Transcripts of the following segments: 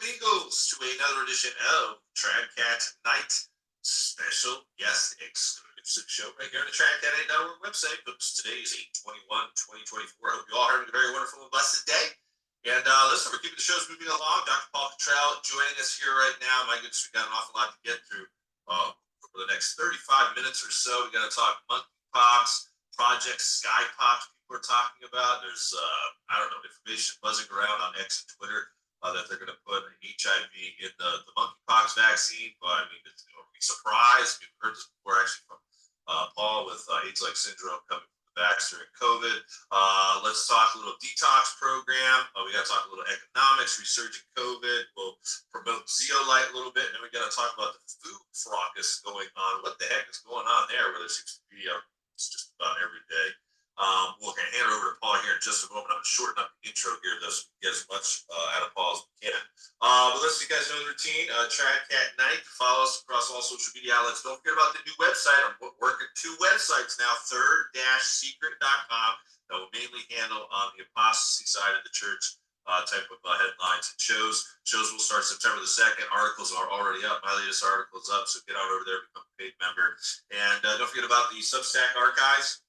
amigos, to another edition of Tradcat Night special guest exclusive show right here on the TradCat8.org website. Folks, today is 8/21/2024. Hope you all are having a very wonderful and blessed day. And listen, we're keeping the shows moving along. DrPaulCottrell joining us here right now. My goodness, we got an awful lot to get through over the next 35 minutes or so. We got to talk Monkeypox, Project Skypox. People are talking about. There's I don't know, information buzzing around on X and Twitter that they're going to put HIV in the monkeypox vaccine. But I mean, it's, be surprised. We've heard this before actually from Paul with AIDS-like syndrome coming from the vax during COVID. Let's talk a little detox program. We got to talk a little economics, resurgent COVID. We'll promote zeolite a little bit, and then we got to talk about the food fracas going on. What the heck is going on there? Where there seems to be it's just about every day. We'll hand it over to Paul here in just a moment. I'm going to shorten up the intro here so we get as much out of Paul as we can. But listen, you guys know the routine. TradCat Night. Follow us across all social media outlets. Don't forget about the new website. I'm working 2 websites now. Third-secret.com that will mainly handle the apostasy side of the church type of headlines and shows. Shows will start September the 2nd. Articles are already up. My latest article is up, so get on over there, become a paid member. And don't forget about the Substack archives.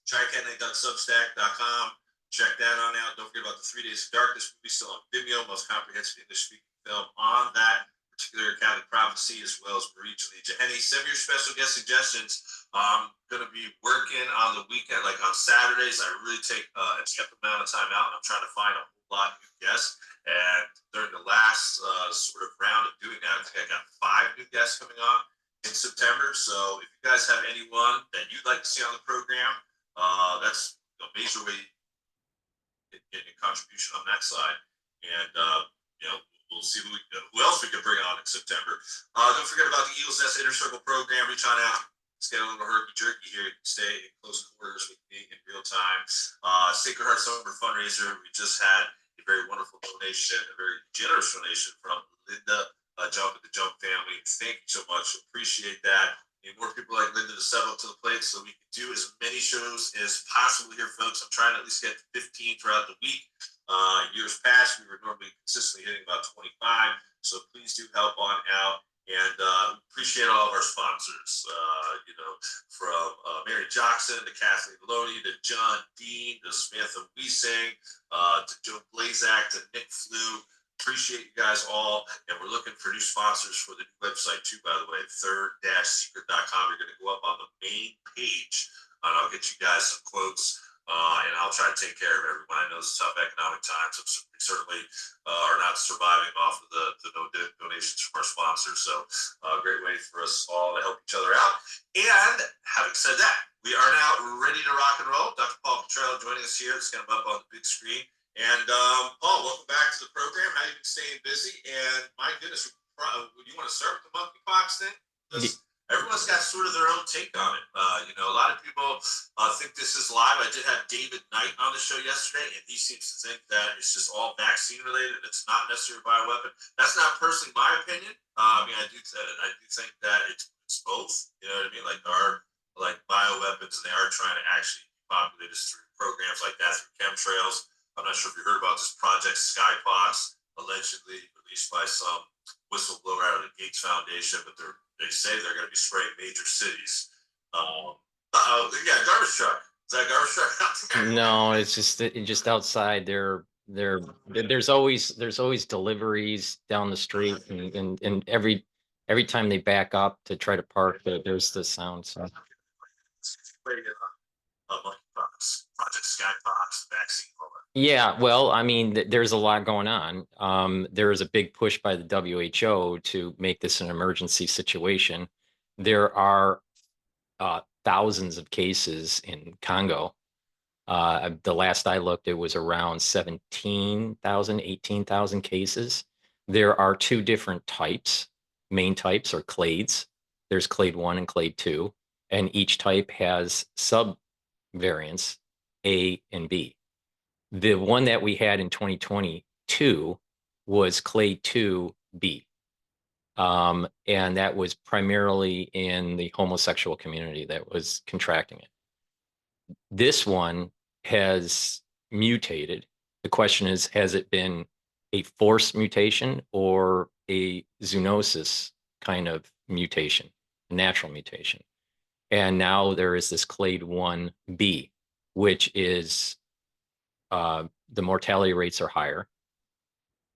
TradCat8.substack.com. Check that on out. Don't forget about the 3 Days of Darkness movie, still on Vimeo, most comprehensive English-speaking film on that particular Catholic prophecy, as well as Marie Julie Jeheni. Send me your special guest suggestions. I'm going to be working on the weekend, like on Saturdays. I really take a cheap amount of time out, and I'm trying to find a whole lot of new guests. And during the last sort of round of doing that, I think I got 5 new guests coming on in September. So if you guys have anyone that you'd like to see on the program, that's a major way getting a contribution on that side. And we'll see who else we can bring on in September. Don't forget about the Eagles Nest Inner Circle program. Reach on out. Let's get a little herky-jerky here. You can stay in close quarters with me in real time. Sacred Heart Summer fundraiser. We just had a very wonderful donation, a very generous donation from Linda Jump and the Jump family. Thank you so much. Appreciate that. Need more people like Linda to step up to the plate so we can do as many shows as possible here, folks. I'm trying to at least get 15 throughout the week. Years past, we were normally consistently hitting about 25. So please do help on out. And appreciate all of our sponsors, from Mary Jackson to Kathleen Loney to John Dean to Samantha Wiesing to Joe Blazak to Nick Flew. Appreciate you guys all, and we're looking for new sponsors for the new website too, by the way, third-secret.com. You're going to go up on the main page, and I'll get you guys some quotes, and I'll try to take care of everyone. I know it's tough economic times, so we certainly are not surviving off of the no donations from our sponsors, so a great way for us all to help each other out. And having said that, we are now ready to rock and roll. DrPaulCottrell joining us here. It's going to be up on the big screen. And Paul, welcome back to the program. How you been staying busy? And my goodness, you want to start with the monkeypox thing? Everyone's got sort of their own take on it. A lot of people think this is live. I did have David Knight on the show yesterday, and he seems to think that it's just all vaccine related. It's not necessarily a bioweapon. That's not personally my opinion. I do think that it's both. You know what I mean? Like there are like bioweapons, and they are trying to actually populate us through programs like that, through chemtrails. I'm not sure if you heard about this Project Skypox, allegedly released by some whistleblower out of the Gates Foundation, but they say they're going to be spraying major cities. Garbage truck. Is that a garbage truck out there? No, it's just outside. There's always deliveries down the street, and every time they back up to try to park, there's the sound. So. Monkeypox, Project Skypox, vaccine, all that. Yeah, well, I mean, there's a lot going on. There is a big push by the WHO to make this an emergency situation. There are thousands of cases in Congo. The last I looked, it was around 17,000, 18,000 cases. There are 2 different types. Main types are clades. There's clade 1 and clade 2, and each type has sub-variants A and B. The one that we had in 2022 was clade 2B. And that was primarily in the homosexual community that was contracting it. This one has mutated. The question is, has it been a forced mutation or a zoonosis kind of mutation, a natural mutation. And now there is this clade 1b, which is the mortality rates are higher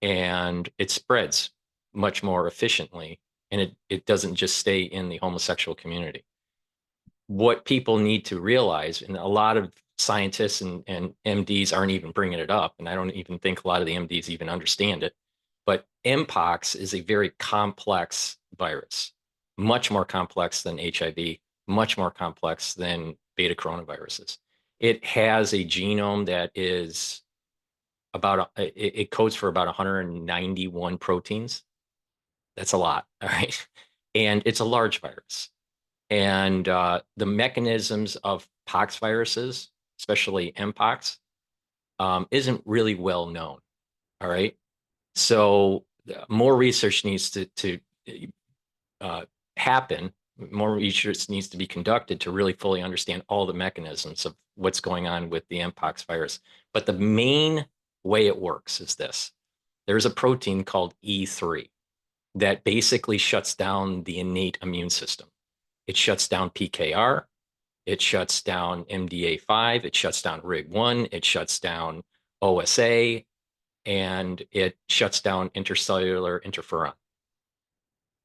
and it spreads much more efficiently. And it doesn't just stay in the homosexual community. What people need to realize, and a lot of scientists and MDs aren't even bringing it up, and I don't even think a lot of the MDs even understand it, but Mpox is a very complex virus, much more complex than HIV, much more complex than beta coronaviruses. It has a genome that is it codes for about 191 proteins. That's a lot, all right? And it's a large virus. And the mechanisms of pox viruses, especially Mpox, isn't really well known. All right. So more research needs to happen. More research needs to be conducted to really fully understand all the mechanisms of what's going on with the Mpox virus. But the main way it works is this. There's a protein called E3 that basically shuts down the innate immune system. It shuts down PKR, it shuts down MDA5, it shuts down RIG1, it shuts down OSA, and it shuts down intercellular interferon.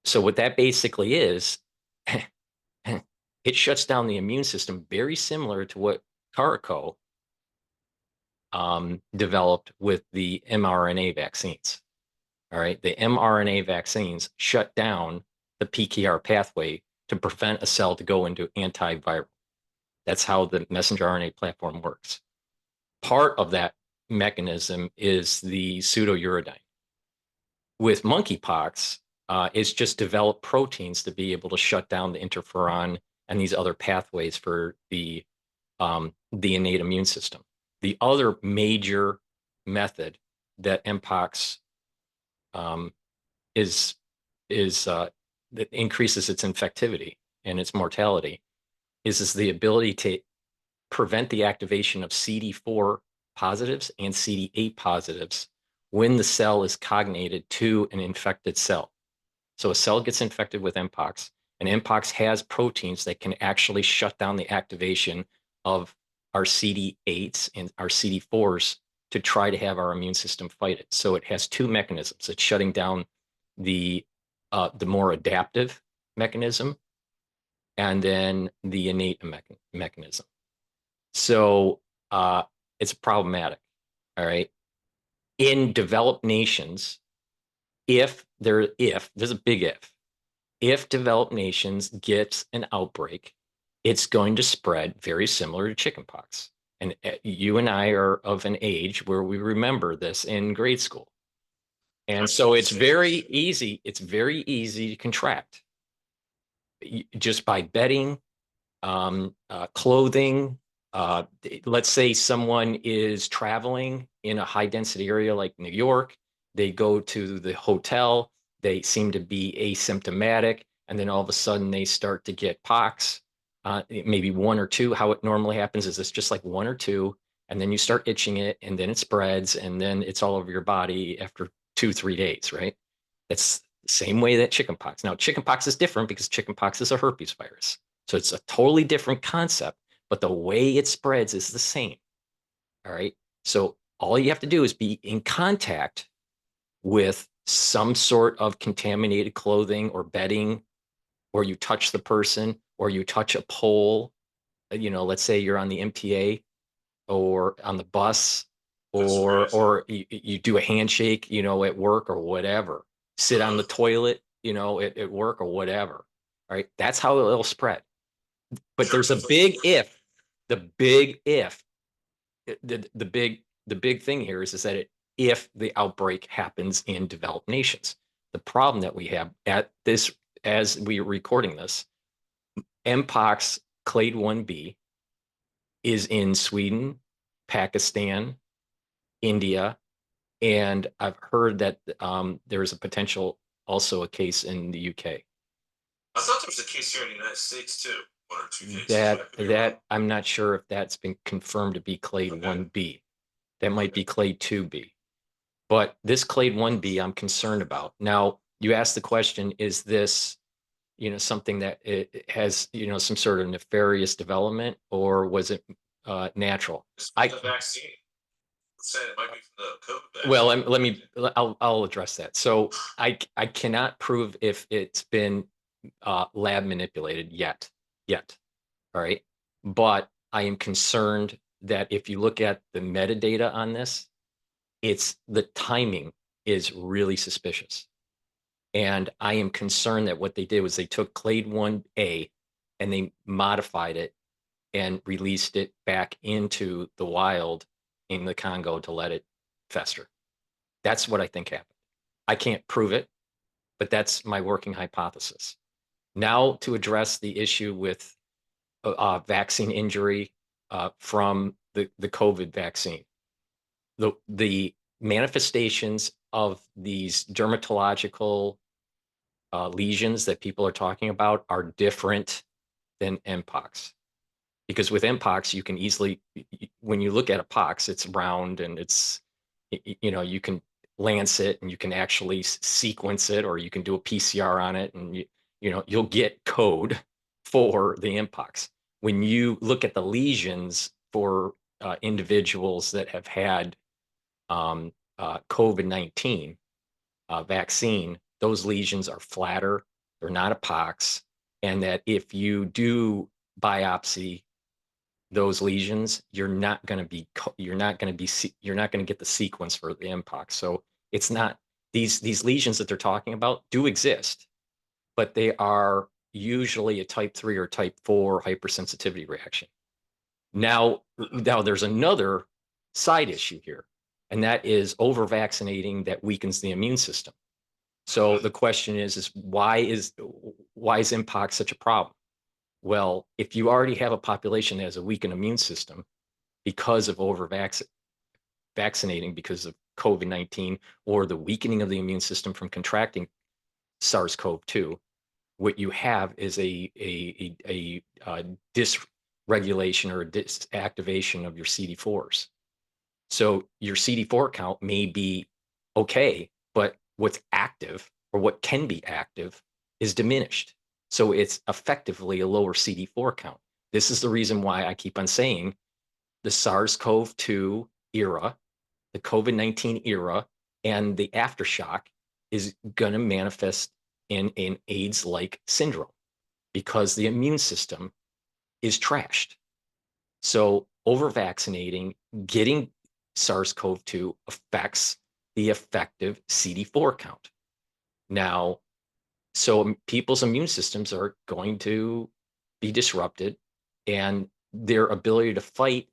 So what that basically is, it shuts down the immune system very similar to what Caraco developed with the mRNA vaccines. All right, the mRNA vaccines shut down the PKR pathway to prevent a cell to go into antiviral. That's how the messenger RNA platform works. Part of that mechanism is the pseudouridine. With monkeypox, it's just developed proteins to be able to shut down the interferon and these other pathways for the innate immune system. The other major method that Mpox is that increases its infectivity and its mortality is the ability to prevent the activation of CD4 positives and CD8 positives when the cell is cognated to an infected cell. So a cell gets infected with Mpox, and Mpox has proteins that can actually shut down the activation of our CD8s and our CD4s to try to have our immune system fight it. So it has two mechanisms. It's shutting down the more adaptive mechanism and then the innate mechanism. So it's problematic, all right? In developed nations, if there's a big if developed nations get an outbreak, it's going to spread very similar to chickenpox. And you and I are of an age where we remember this in grade school. And so it's very easy to contract just by bedding, clothing. Let's say someone is traveling in a high density area like New York. They go to the hotel. They seem to be asymptomatic. And then all of a sudden they start to get pox, maybe one or two. How it normally happens is it's just like one or two. And then you start itching it and then it spreads and then it's all over your body after 2-3 days, right? That's the same way that chickenpox. Now, chickenpox is different because chickenpox is a herpes virus. So it's a totally different concept, but the way it spreads is the same. All right. So all you have to do is be in contact with some sort of contaminated clothing or bedding, or you touch the person, or you touch a pole. Let's say you're on the MTA or on the bus, or you do a handshake, at work or whatever. Sit on the toilet, at work or whatever. All right. That's how it'll spread. But there's a big if. The big if. The big thing here is that if the outbreak happens in developed nations. The problem that we have at this, as we are recording this, Mpox clade 1b is in Sweden, Pakistan, India, and I've heard that there is a potential also a case in the UK. I thought there was a case here in the United States too. One or two cases. That I'm not sure if that's been confirmed to be clade 1b. That might be clade 2b. But this clade 1b I'm concerned about. Now, you asked the question, is this, something that it has, some sort of nefarious development, or was it natural? It's from the vaccine. Let's say it might be from the COVID vaccine. Well, I'll address that. So I cannot prove if it's been lab manipulated yet. All right. But I am concerned that if you look at the metadata on this, the timing is really suspicious. And I am concerned that what they did was they took clade 1A and they modified it and released it back into the wild in the Congo to let it fester. That's what I think happened. I can't prove it, but that's my working hypothesis. Now, to address the issue with vaccine injury from the COVID vaccine, the manifestations of these dermatological lesions that people are talking about are different than Mpox. Because with Mpox, you can easily, when you look at a pox, it's round and you can lance it and you can actually sequence it, or you can do a PCR on it, and you'll get code for the Mpox. When you look at the lesions for individuals that have had COVID-19 vaccine, those lesions are flatter, they're not a pox, and that if you do biopsy those lesions, you're not going to get the sequence for the Mpox. So it's not, these lesions that they're talking about do exist, but they are usually a type 3 or type 4 hypersensitivity reaction. Now there's another side issue here, and that is over vaccinating that weakens the immune system. So the question is why is Mpox such a problem? Well, if you already have a population that has a weakened immune system because of over vaccinating because of COVID-19, or the weakening of the immune system from contracting SARS-CoV-2, what you have is a dysregulation or a disactivation of your CD4s. So your CD4 count may be okay, but what's active, or what can be active, is diminished. So it's effectively a lower CD4 count. This is the reason why I keep on saying the SARS-CoV-2 era, the COVID-19 era, and the aftershock is going to manifest in an AIDS-like syndrome, because the immune system is trashed. So over-vaccinating, getting SARS-CoV-2 affects the effective CD4 count. Now, so people's immune systems are going to be disrupted, and their ability to fight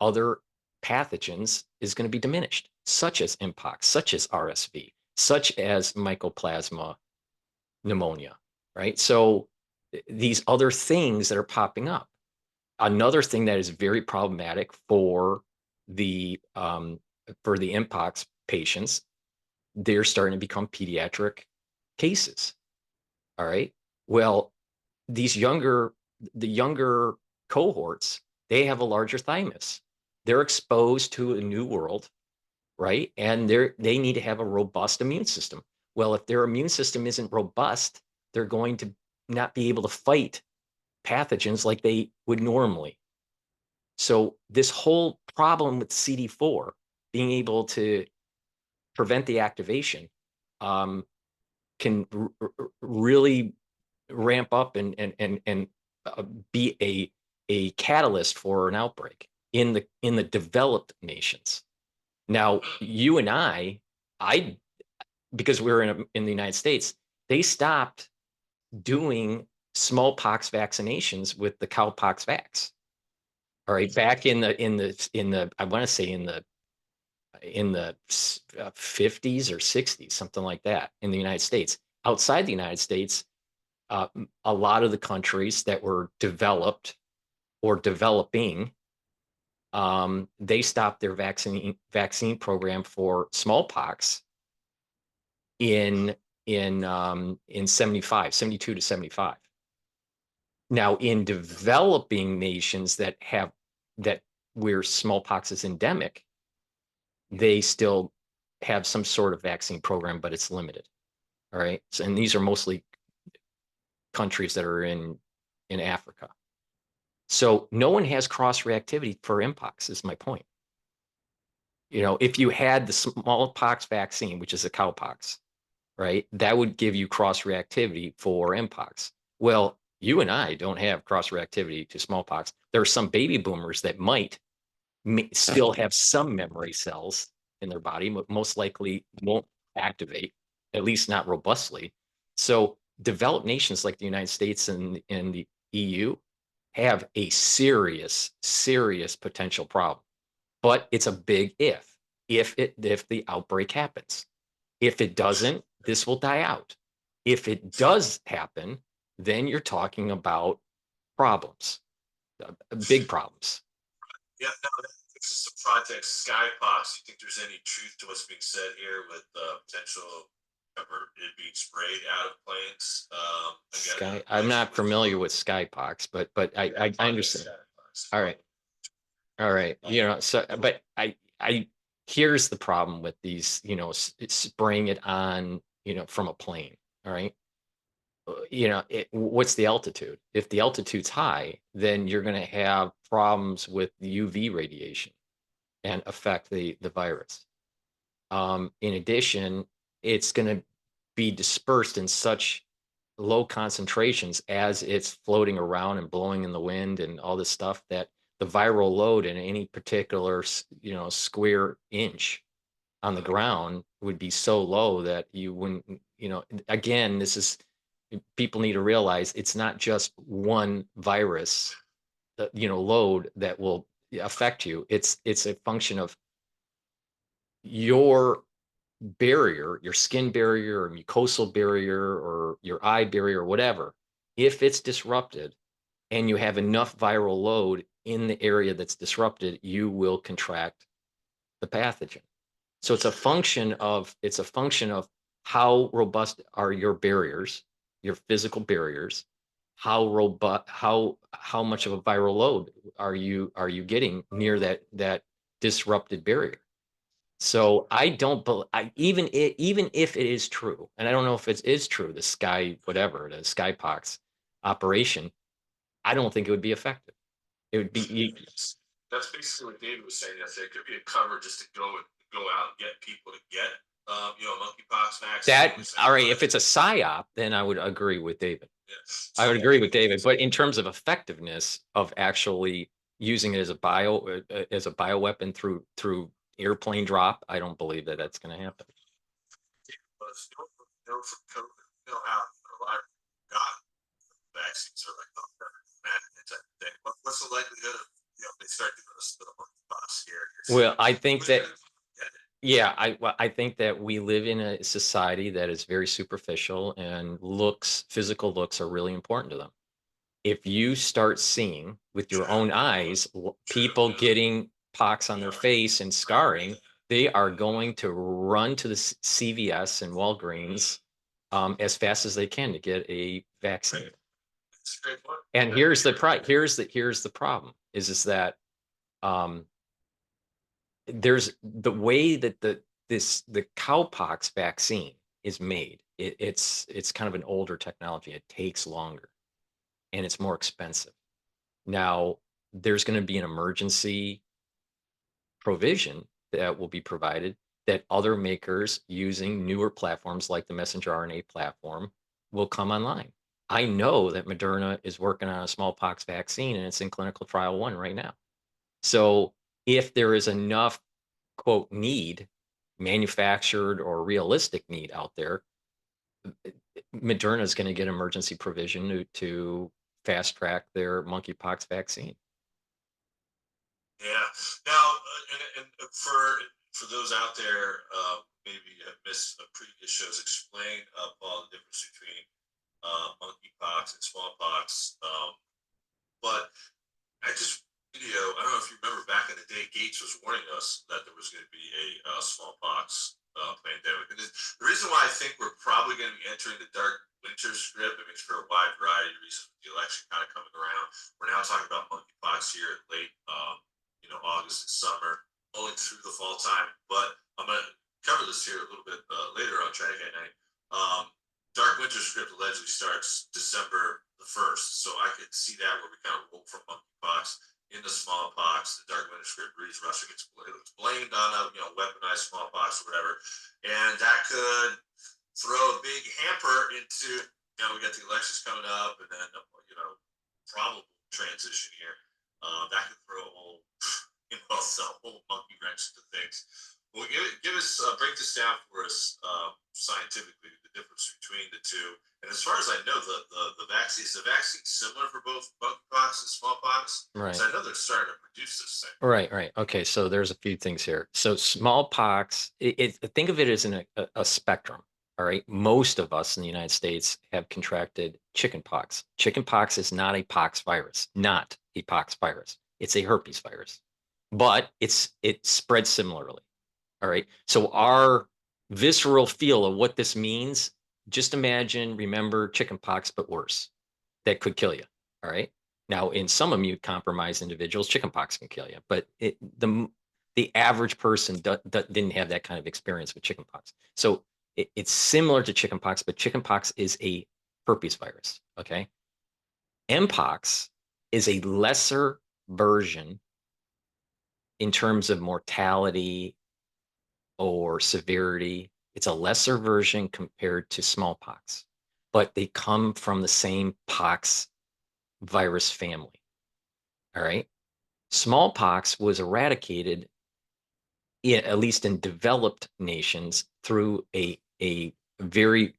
other pathogens is going to be diminished, such as Mpox, such as RSV, such as Mycoplasma pneumonia, right? So these other things that are popping up. Another thing that is very problematic for the Mpox patients, they're starting to become pediatric cases. All right. Well, the younger cohorts, they have a larger thymus. They're exposed to a new world, right? And they need to have a robust immune system. Well, if their immune system isn't robust, they're going to not be able to fight pathogens like they would normally. So this whole problem with CD4 being able to prevent the activation can really ramp up and be a catalyst for an outbreak in the developed nations. Now, you and I, because we're in the United States, they stopped doing smallpox vaccinations with the cowpox vax. All right, back in the I want to say in the 50s or 60s, something like that, in the United States. Outside the United States, a lot of the countries that were developed or developing, they stopped their vaccine program for smallpox in 72 to 75. Now, in developing nations that where smallpox is endemic, they still have some sort of vaccine program, but it's limited. All right. So, and these are mostly countries that are in Africa. So no one has cross reactivity for Mpox, is my point. You know, if you had the smallpox vaccine, which is a cowpox, right, that would give you cross reactivity for Mpox. Well, you and I don't have cross reactivity to smallpox. There are some baby boomers that might still have some memory cells in their body, but most likely won't activate, at least not robustly. So developed nations like the United States and the EU have a serious, serious potential problem. But it's a big if the outbreak happens. If it doesn't, this will die out. If it does happen, then you're talking about problems, big problems. Yeah, no, this is a project Skypox. You think there's any truth to what's being said here with potential of it being sprayed out of planes? Again, I'm not familiar with Skypox, but I understand. Skypox. All right. All right. You know, so but I here's the problem with these, you know, spraying it on, you know, from a plane. All right. You know, what's the altitude? If the altitude's high, then you're going to have problems with the UV radiation and affect the virus. In addition, it's going to be dispersed in such low concentrations as it's floating around and blowing in the wind and all this stuff that the viral load in any particular, you know, square inch on the ground would be so low that you wouldn't, you know, again, this is, people need to realize it's not just one virus, you know, load that will affect you. It's a function of your barrier, your skin barrier or mucosal barrier or your eye barrier or whatever. If it's disrupted and you have enough viral load in the area that's disrupted, you will contract the pathogen. So it's a function of how robust are your barriers, your physical barriers, how robust, how much of a viral load are you getting near that disrupted barrier. So I don't believe, even if it is true, and I don't know if it is true, the Skypox operation, I don't think it would be effective. It would be That's basically what David was saying. That there could be a cover just to go out and get people to get monkeypox vaccine. that. All right, if it's a psyop, then I would agree with David. Yeah. I would agree with David, but in terms of effectiveness of actually using it as a bioweapon through airplane drop, I don't believe that that's going to happen. For COVID, you know how a lot of got vaccines are like what's the likelihood of they start doing this for the monkeypox here? Well, I think that yeah, I think that we live in a society that is very superficial and physical looks are really important to them. If you start seeing with your own eyes people getting pox on their face and scarring, they are going to run to the CVS and Walgreens as fast as they can to get a vaccine. And here's the problem is that there's the way that the cowpox vaccine is made. It's kind of an older technology. It takes longer and it's more expensive. Now, there's going to be an emergency provision that will be provided that other makers using newer platforms like the messenger RNA platform will come online. I know that Moderna is working on a smallpox vaccine and it's in clinical trial 1 right now. So if there is enough, quote, need, manufactured or realistic need out there, Moderna is going to get emergency provision to fast track their monkeypox vaccine. Yeah. Now, and for those out there, maybe have missed previous shows, explain all the difference between monkeypox and smallpox. But I don't know if you remember back in the day, Gates was warning us that there was going to be a smallpox pandemic. And the reason why I think we're probably going to be entering the dark winter script, I mean, for a wide variety of reasons, with the election kind of coming around. We're now talking about monkeypox here at late, August and summer, only through the fall time. But I'm going to cover the Dark Winter script allegedly starts December the 1st, so I could see that where we kind of roll from monkeypox into smallpox. The Dark Winter script reads Russia gets blamed on a weaponized smallpox or whatever, and that could throw a big hamper into we got the elections coming up, and then probable transition here. That could throw a whole a whole monkey wrench into things. Well, give us break this down for us scientifically, the difference between the two. And as far as I know, the vaccine is the vaccine similar for both monkeypox and smallpox. Right. So I know they're starting to produce this thing. Right. Okay. So there's a few things here. So smallpox, think of it as a spectrum. All right. Most of us in the United States have contracted chickenpox. Chickenpox is not a pox virus, not a pox virus. It's a herpes virus, but it spreads similarly. All right. So our visceral feel of what this means, just imagine, remember chickenpox, but worse. That could kill you. All right. Now, in some immune compromised individuals, chickenpox can kill you, but the average person didn't have that kind of experience with chickenpox. So it's similar to chickenpox, but chickenpox is a herpes virus. Okay. Mpox is a lesser version in terms of mortality or severity. It's a lesser version compared to smallpox, but they come from the same pox virus family. All right. Smallpox was eradicated, at least in developed nations, through a very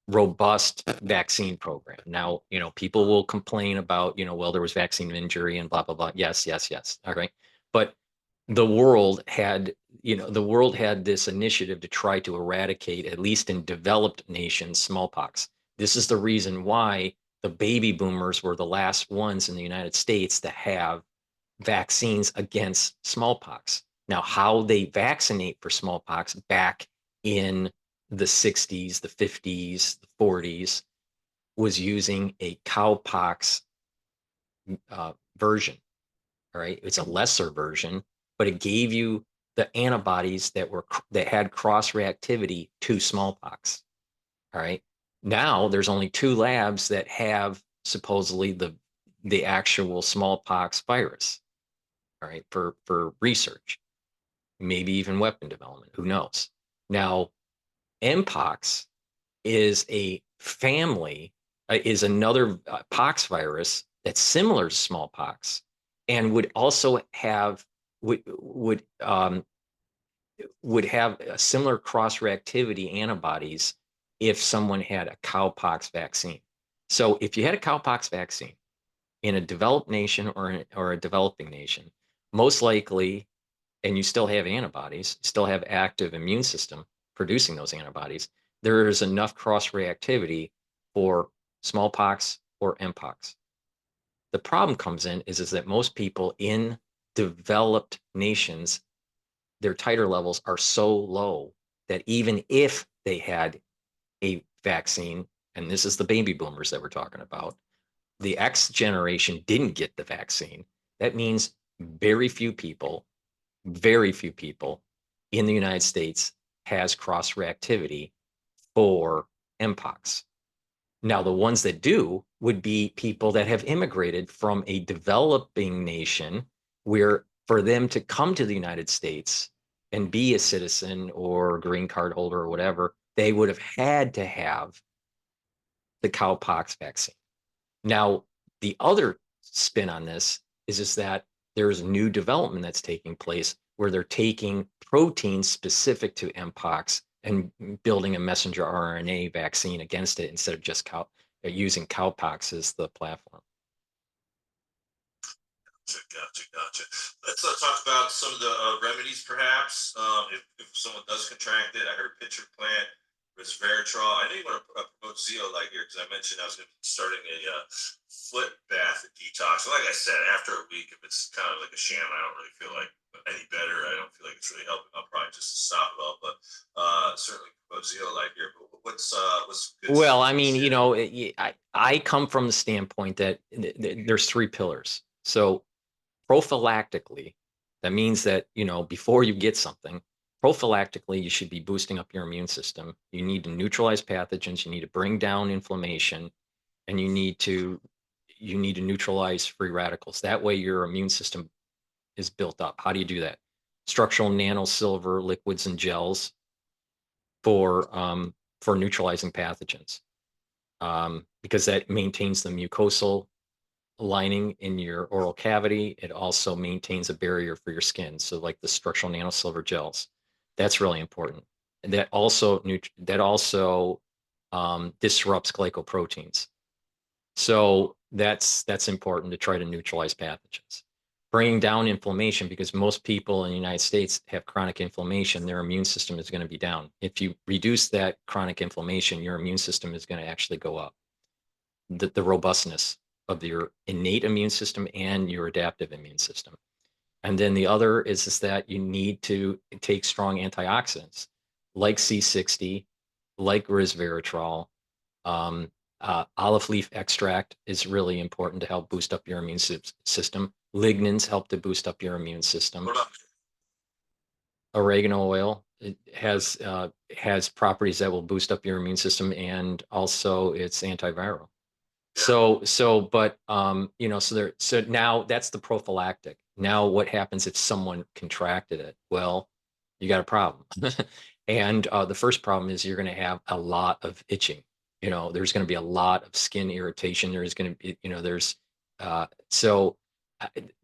robust vaccine program. Now, people will complain about, well, there was vaccine injury and blah, blah, blah. Yes. All right. But the world had this initiative to try to eradicate, at least in developed nations, smallpox. This is the reason why the baby boomers were the last ones in the United States to have vaccines against smallpox. Now, how they vaccinate for smallpox back in the 60s, the 50s, the 40s was using a cowpox version. All right. It's a lesser version, but it gave you the antibodies that had cross reactivity to smallpox. All right. Now there's only 2 labs that have supposedly the actual smallpox virus. All right, for research, maybe even weapon development. Who knows? Now, Mpox is a family, is another pox virus that's similar to smallpox, and would also have would have a similar cross-reactivity antibodies if someone had a cowpox vaccine. So if you had a cowpox vaccine in a developed nation or a developing nation, most likely, and you still have antibodies, still have active immune system producing those antibodies, there is enough cross-reactivity for smallpox or Mpox. The problem comes in is that most people in developed nations, their titer levels are so low that even if they had a vaccine, and this is the baby boomers that we're talking about, the X generation didn't get the vaccine. That means very few people in the United States has cross-reactivity for Mpox. Now, the ones that do would be people that have immigrated from a developing nation where for them to come to the United States and be a citizen or green card holder or whatever, they would have had to have the cowpox vaccine. Now, the other spin on this is that there's new development that's taking place where they're taking proteins specific to Mpox and building a messenger RNA vaccine against it instead of just using cowpox as the platform. Gotcha. Let's talk about some of the remedies, perhaps. If someone does contract it, I heard pitcher plant, resveratrol. I know you want to promote zeolite here because I mentioned I was going to be starting a foot bath detox. So like I said, after a week, if it's kind of like a sham, I don't really feel like any better. I don't feel like it's really helping. I'll probably just stop it all. But certainly promote zeolite here. But what's good? Well, I mean, I come from the standpoint that there's 3 pillars. So prophylactically, that means that, before you get something, prophylactically, you should be boosting up your immune system. You need to neutralize pathogens. You need to bring down inflammation, and you need to neutralize free radicals. That way, your immune system is built up. How do you do that? Structural nanosilver liquids and gels for neutralizing pathogens, because that maintains the mucosal lining in your oral cavity. It also maintains a barrier for your skin. So like the structural nanosilver gels, that's really important. And that also disrupts glycoproteins. So that's important to try to neutralize pathogens. Bringing down inflammation, because most people in the United States have chronic inflammation, their immune system is going to be down. If you reduce that chronic inflammation, your immune system is going to actually go up. The robustness of your innate immune system and your adaptive immune system. And then the other is that you need to take strong antioxidants like C60, like resveratrol. Olive leaf extract is really important to help boost up your immune system. Lignans help to boost up your immune system. Oregano oil, it has properties that will boost up your immune system, and also it's antiviral. So now that's the prophylactic. Now what happens if someone contracted it? Well, you got a problem. And the first problem is you're going to have a lot of itching. There's going to be a lot of skin irritation. There's going to be,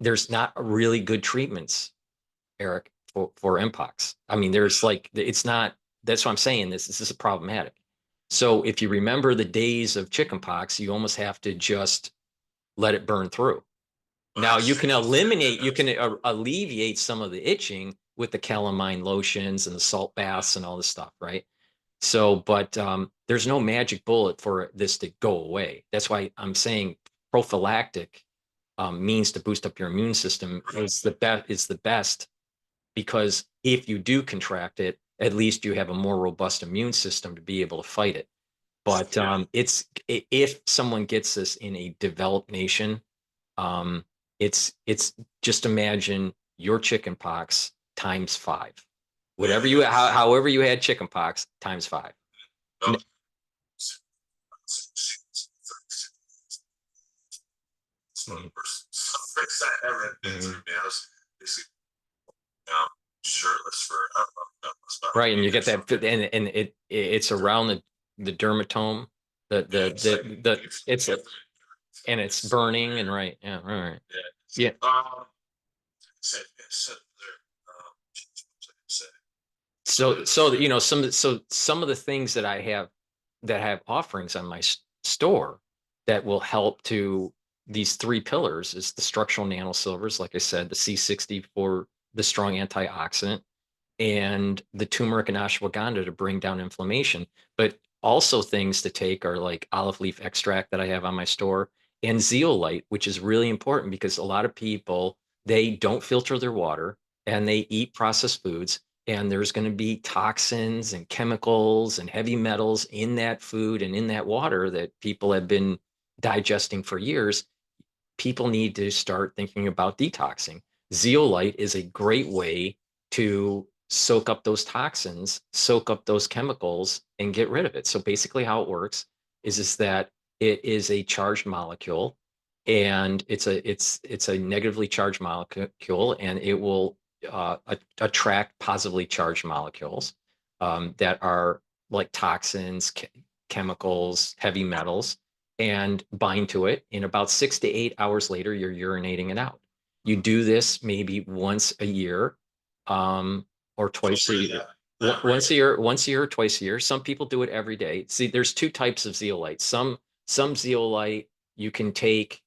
there's not really good treatments, Eric, for Mpox. I mean, that's what I'm saying. This is problematic. So if you remember the days of chickenpox, you almost have to just let it burn through. Now you can alleviate some of the itching with the calamine lotions and the salt baths and all this stuff, right? So, but there's no magic bullet for this to go away. That's why I'm saying prophylactic means to boost up your immune system is the best, because if you do contract it, at least you have a more robust immune system to be able to fight it. But if someone gets this in a developed nation, it's just imagine your chickenpox times 5. However you had chickenpox times 5. No. Shirtless for right, and you get that, and it's around the dermatome, and it's burning, and right, yeah. So some of the things that I have offerings on my store that will help to these 3 pillars is the structural nanosilvers, like I said, the C60 for the strong antioxidant, and the turmeric and ashwagandha to bring down inflammation. But also things to take are like olive leaf extract that I have on my store, and zeolite, which is really important because a lot of people, they don't filter their water and they eat processed foods, and there's going to be toxins and chemicals and heavy metals in that food and in that water that people have been digesting for years. People need to start thinking about detoxing. Zeolite is a great way to soak up those toxins, soak up those chemicals, and get rid of it. So basically how it works is that it is a charged molecule, and it's a negatively charged molecule, and it will attract positively charged molecules that are like toxins, chemicals, heavy metals, and bind to it. In about 6 to 8 hours later, you're urinating it out. You do this maybe once a year, or twice a year. Once a year, twice a year. Some people do it every day. See, there's 2 types of zeolite. Some zeolite you can take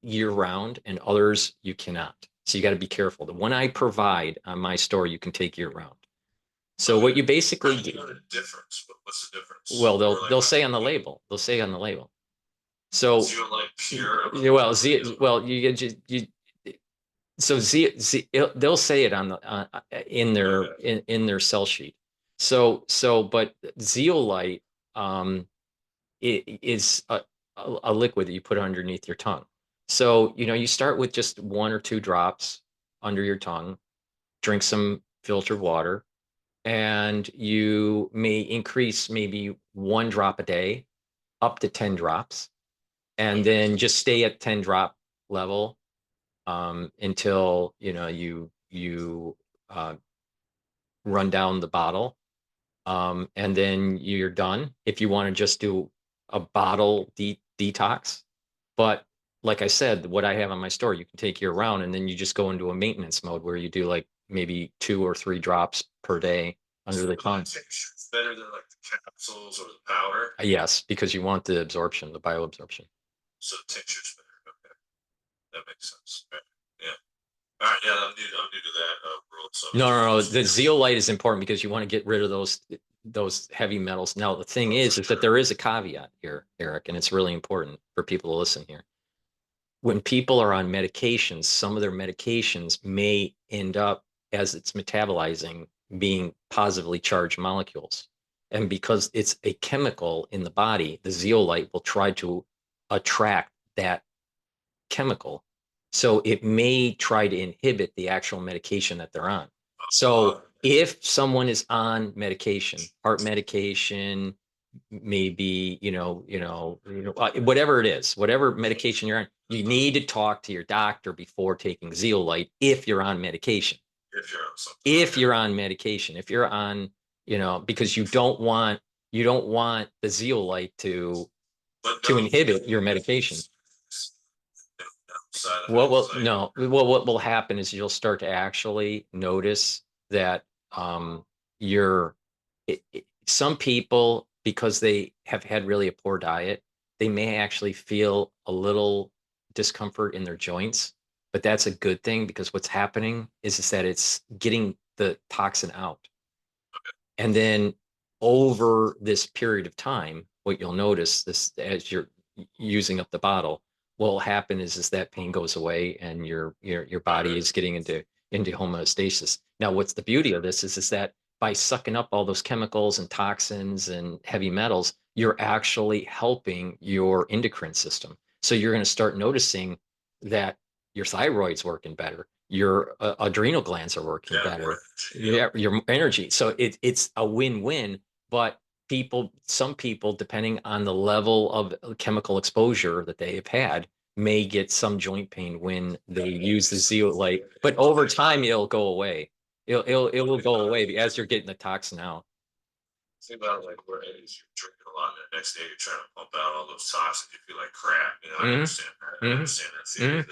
year round, and others you cannot. So you got to be careful. The one I provide on my store, you can take year round. So what you basically do. What's the difference? Well, they'll say on the label. They'll say on the label. So zeolite pure. They'll say it on the in their sell sheet. But zeolite it is a liquid that you put underneath your tongue. So you start with just 1 or 2 drops under your tongue. Drink some filtered water. and you may increase maybe 1 drop a day up to 10 drops, and then just stay at 10 drop level until you run down the bottle, and then you're done. If you want to just do a bottle detox, but like I said, what I have on my store, you can take year round, and then you just go into a maintenance mode where you do like maybe 2 or 3 drops per day under the tongue. It's better than like the capsules or the powder. Yes, because you want the absorption, the bioabsorption. So tincture's better. Okay, that makes sense. Right. Yeah. All right. Yeah, I'm new to that world. So No. The zeolite is important because you want to get rid of those heavy metals. Now, the thing is that there is a caveat here, Eric, and it's really important for people to listen here. When people are on medications, some of their medications may end up, as it's metabolizing, being positively charged molecules. And because it's a chemical in the body, the zeolite will try to attract that chemical. So it may try to inhibit the actual medication that they're on. So if someone is on medication, heart medication, maybe, whatever it is, whatever medication you're on, you need to talk to your doctor before taking zeolite if you're on medication. If you're on medication, if you're on, because you don't want the zeolite to inhibit your medication. What will happen is you'll start to actually notice that some people, because they have had really a poor diet, they may actually feel a little discomfort in their joints, but that's a good thing because what's happening is that it's getting the toxin out. And then over this period of time, what you'll notice this as you're using up the bottle, what will happen is that pain goes away and your body is getting into homeostasis. Now, what's the beauty of this is that by sucking up all those chemicals and toxins and heavy metals, you're actually helping your endocrine system. So you're going to start noticing that your thyroid's working better, your adrenal glands are working better, your energy. So it's a win-win. But some people, depending on the level of chemical exposure that they have had, may get some joint pain when they use the zeolite. But over time, it'll go away. It will go away as you're getting the toxin out. Think about it, like where it is you're drinking a lot, and the next day you're trying to pump out all those toxins, you feel like crap. I understand that. I understand that theory.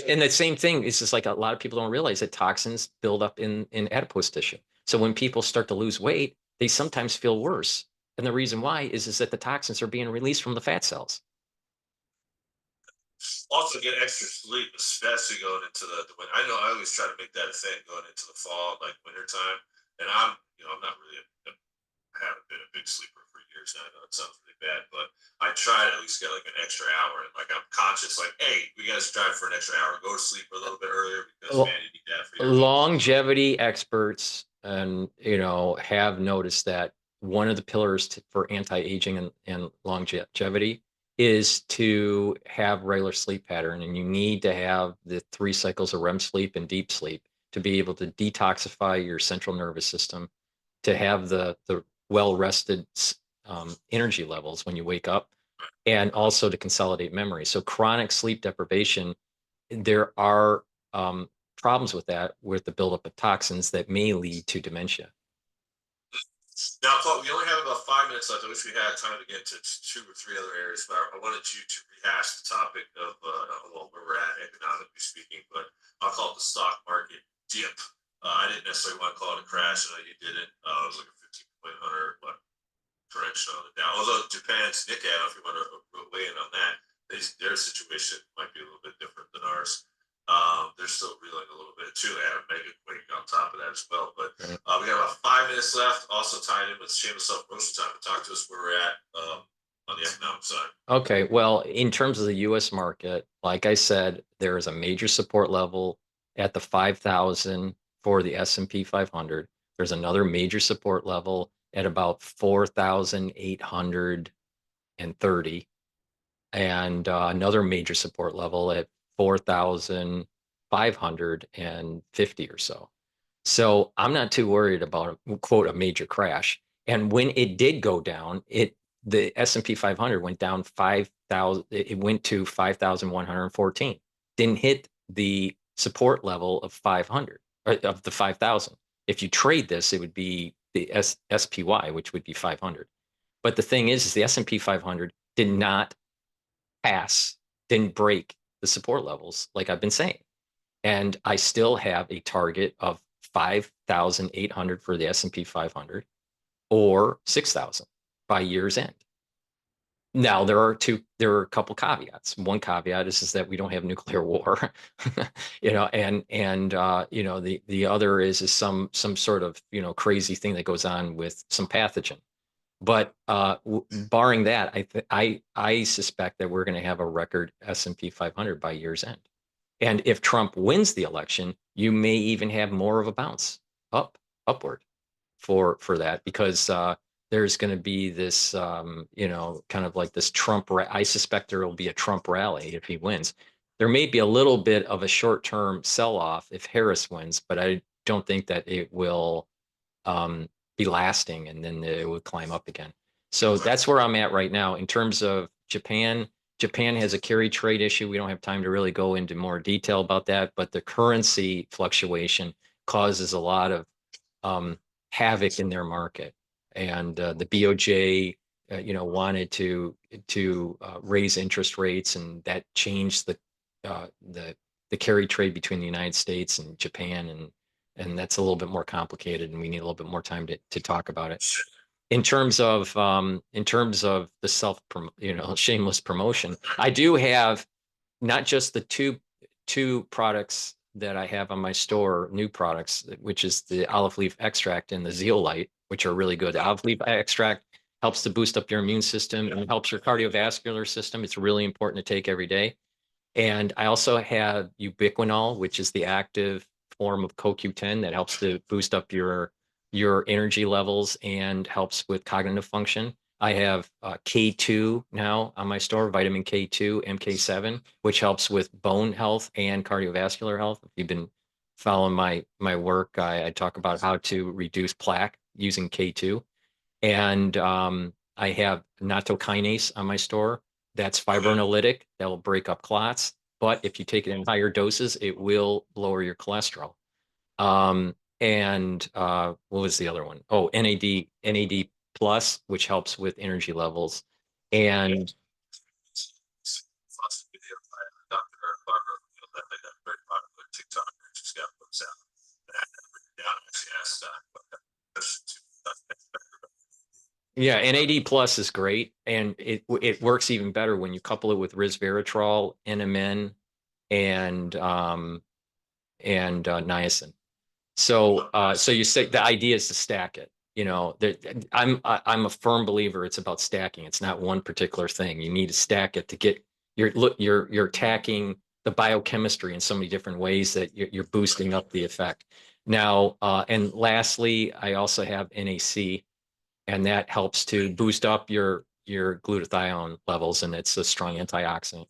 And the same thing is just like a lot of people don't realize that toxins build up in adipose tissue. So when people start to lose weight, they sometimes feel worse. And the reason why is that the toxins are being released from the fat cells. Also get extra sleep, especially going into the winter. I know I always try to make that a thing going into the fall, like winter time. And I'm not really I haven't been a big sleeper for years now. I know it sounds really bad, but I try to at least get like an extra hour. And like I'm conscious, like, hey, we got to strive for an extra hour. Go to sleep a little bit earlier because man, you need that for your longevity experts and have noticed that one of the pillars for anti-aging and longevity is to have regular sleep pattern, and you need to have the 3 cycles of REM sleep and deep sleep to be able to detoxify your central nervous system, to have the well-rested energy levels when you wake up, and also to consolidate memory. So chronic sleep deprivation, there are problems with that, with the buildup of toxins that may lead to dementia. Now, Paul, we only have about 5 minutes left. I wish we had time to get to 2 or 3 other areas, but I wanted you to rehash the topic of where we're at economically speaking, but I'll call it the stock market dip. I didn't necessarily want to call it a crash. I know you didn't. It was like a 15-point correction on the down. Although Japan's Nikkei, I don't know if you want to weigh in on that. Their situation might be a little bit different than ours. They're still reeling a little bit too. They had a mega quake on top of that as well. But we got about 5 minutes left. Also tied in with shameless self-promotion time to talk to us where we're at on the economic side. Okay, well, in terms of the U.S. market, like I said, there is a major support level at the 5,000 for the S&P 500. There's another major support level at about 4,830, and another major support level at 4,550 or so. So I'm not too worried about quote a major crash. And when it did go down, the S&P 500 went down 5,000. It went to 5,114. Didn't hit the support level of 500 or of the 5,000. If you trade this, it would be the SPY, which would be 500. But the thing is the S&P 500 did not pass, didn't break the support levels like I've been saying. And I still have a target of 5,800 for the S&P 500 or 6,000 by year's end. Now there are a couple caveats. One caveat is that we don't have nuclear war, and the other is some sort of crazy thing that goes on with some pathogen. But barring that, I suspect that we're going to have a record S&P 500 by year's end. And if Trump wins the election, you may even have more of a bounce upward for that, because there's going to be this, kind of like this Trump. I suspect there will be a Trump rally if he wins. There may be a little bit of a short-term sell-off if Harris wins, but I don't think that it will be lasting, and then it would climb up again. So that's where I'm at right now in terms of Japan. Japan has a carry trade issue. We don't have time to really go into more detail about that, but the currency fluctuation causes a lot of havoc in their market. And the BOJ, wanted to raise interest rates, and that changed the carry trade between the United States and Japan, and that's a little bit more complicated, and we need a little bit more time to talk about it. In terms of the shameless promotion, I do have not just the two products that I have on my store, new products, which is the olive leaf extract and the zeolite, which are really good. The olive leaf extract helps to boost up your immune system and helps your cardiovascular system. It's really important to take every day. And I also have ubiquinol, which is the active form of CoQ10 that helps to boost up your energy levels and helps with cognitive function. I have K2 now on my store, vitamin K2, MK7, which helps with bone health and cardiovascular health. If you've been following my work, I talk about how to reduce plaque using K2. And I have nattokinase on my store. That's fibrinolytic. That will break up clots. But if you take it in higher doses, it will lower your cholesterol. And what was the other one? Oh, NAD plus, which helps with energy levels. And yeah, NAD plus is great, and it works even better when you couple it with resveratrol, NMN, and niacin. So you say the idea is to stack it. I'm a firm believer it's about stacking. It's not one particular thing. You need to stack it to get you're attacking the biochemistry in so many different ways that you're boosting up the effect. Now, and lastly, I also have NAC, and that helps to boost up your glutathione levels, and it's a strong antioxidant.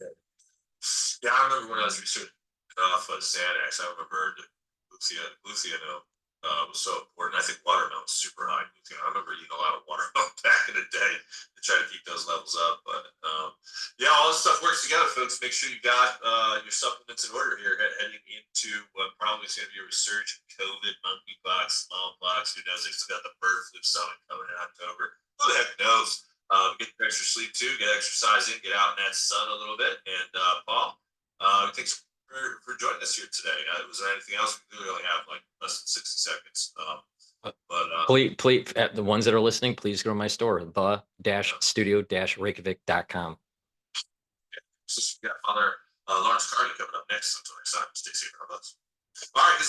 Yeah, I remember when I was researching off of Xanax, I remember Luciano was so important. I think watermelon's super high. I remember eating a lot of watermelon back in the day to try to keep those levels up. But yeah, all this stuff works together, folks. Make sure you got your supplements in order here, heading into what probably is going to be a resurgent COVID, monkeypox, smallpox. Who knows? They still got the bird flu summit coming in October. Who the heck knows? Get extra sleep too. Get exercise in. Get out in that sun a little bit. And Paul, thanks for joining us here today. Was there anything else? We only have like less than 60 seconds. Please, the ones that are listening, please go to my store, the-studio-reykjavik.com. So we got Father Lawrence Carney coming up next. Until next time, stay safe, all right.